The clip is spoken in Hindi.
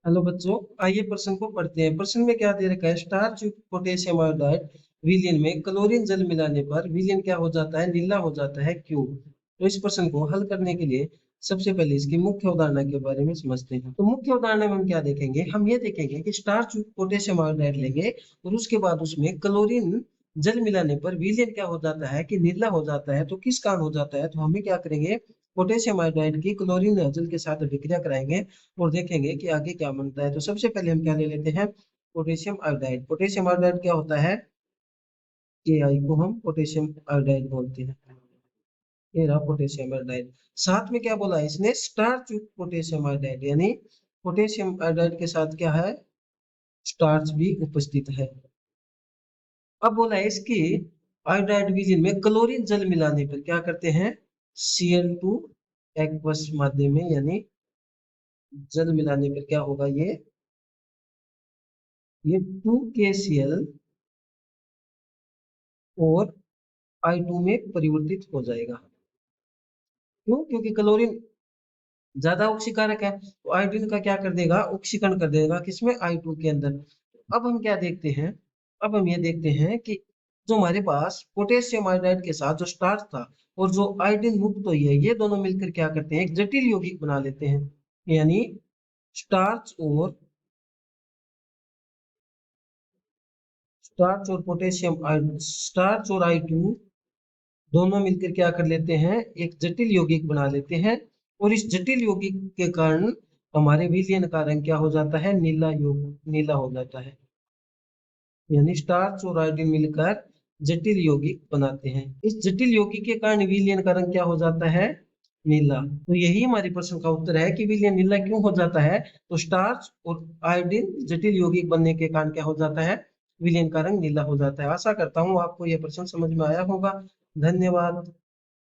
हेलो बच्चों, आइए प्रश्न को पढ़ते हैं। प्रश्न में क्या दे रखा है? स्टार्च युक्त पोटेशियम आयोडाइड विलयन में क्लोरीन जल मिलाने पर विलयन क्या हो जाता है? नीला हो जाता है, क्यों? तो इस प्रश्न को हल करने के लिए सबसे पहले इसकी मुख्य अवधारणा के बारे में समझते हैं। तो मुख्य अवधारणा में हम क्या देखेंगे? हम ये देखेंगे कि स्टार्च युक्त पोटेशियम आयोडाइड लेंगे और उसके बाद उसमें क्लोरीन जल मिलाने पर विलयन क्या हो जाता है कि नीला हो जाता है। तो किस कारण हो जाता है? तो हमें क्या करेंगे, पोटेशियम आयोडाइड की क्लोरीन जल के साथ अभिक्रिया कराएंगे और देखेंगे कि आगे क्या बनता है। तो सबसे पहले हम क्या ले लेते हैं, पोटेशियम आयोडाइड। पोटेशियम आयोडाइड क्या होता है? KI को हम पोटेशियम आयोडाइड बोलते हैं। ये रहा पोटेशियम आयोडाइड। साथ में क्या बोला है इसने? स्टार्च युक्त पोटेशियम आयोडाइड, यानी पोटेशियम आयोडाइड के साथ क्या है? स्टार्च भी उपस्थित है। अब बोला है इसकी आयोडाइड विलयन में क्लोरीन जल मिलाने पर क्या करते हैं? Cl2 एक्वस माध्यम में, यानी जल मिलाने पर क्या होगा? ये 2KCl और I2 में परिवर्तित हो जाएगा। क्यों? क्योंकि क्लोरीन ज्यादा ऑक्सीकारक है, तो आयोडीन का क्या कर देगा? ऑक्सीकरण कर देगा। किसमें? I2 के अंदर। अब हम क्या देखते हैं? अब हम ये देखते हैं कि जो हमारे पास पोटेशियम आयोडाइड के साथ जो स्टार्च था और जो आयोडीन मुक्त हुई है, ये दोनों मिलकर क्या करते हैं? एक जटिल यौगिक बना लेते हैं। यानी स्टार्च और स्टार्च और I2 दोनों मिलकर क्या कर लेते हैं? एक जटिल यौगिक बना लेते हैं। और इस जटिल यौगिक के कारण हमारे विलयन का रंग क्या हो जाता है? नीला हो जाता है। यानी स्टार्च और आयोडीन मिलकर जटिल यौगिक बनाते हैं। इस जटिल यौगिक के कारण विलयन का रंग क्या हो जाता है? नीला। तो यही हमारे प्रश्न का उत्तर है कि विलयन नीला क्यों हो जाता है। तो स्टार्च और आयोडीन जटिल यौगिक बनने के कारण क्या हो जाता है? विलयन का रंग नीला हो जाता है। आशा करता हूँ आपको यह प्रश्न समझ में आया होगा। धन्यवाद।